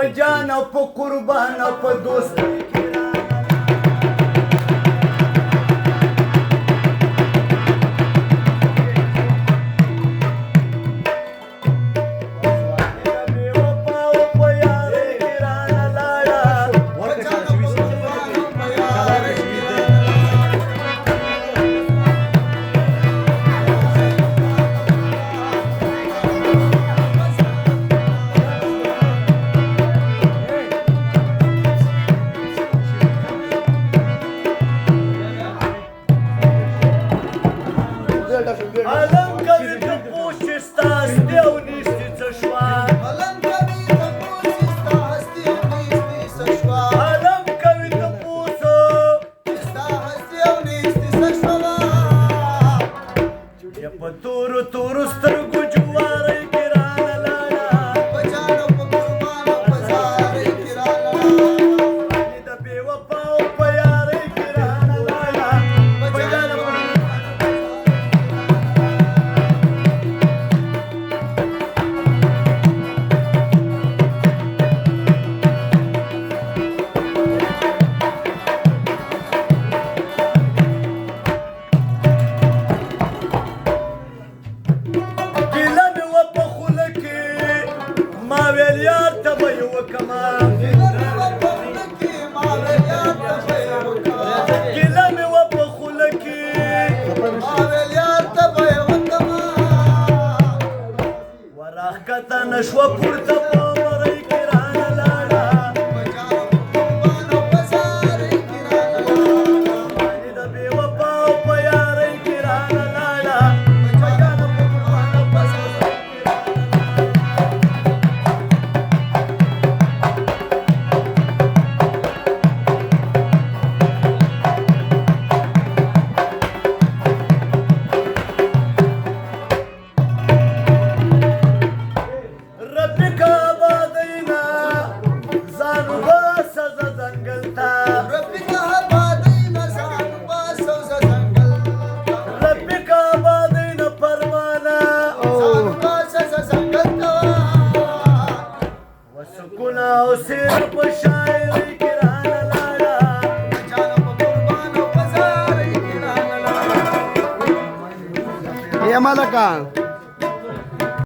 په جان او په قربان او په دوست Alam kowi to puści stas, nieuniszczy co szła. Alam kowi to puści stas, nieuniszczy co szła. Alam kowi to puści stas, nieuniszczy co szła. Ja po turu strgu juara i kirana lala. Pajano po kurmano pazara i kirana lala. Ani da bewa pao payara i kirana lala. Pajano یار ته به یې وکمه ګیله مې وه په خوله کې یار ته به یې وکمه وراښکته نه شوه پورته په مرۍ کې رانه لاړه د بې وفاو په یارۍ کې رانه لاړه او سیر په شاعرۍ کې رانه لاړه جانه په قربان او په زارۍ کې رانه لاړه یا ملکه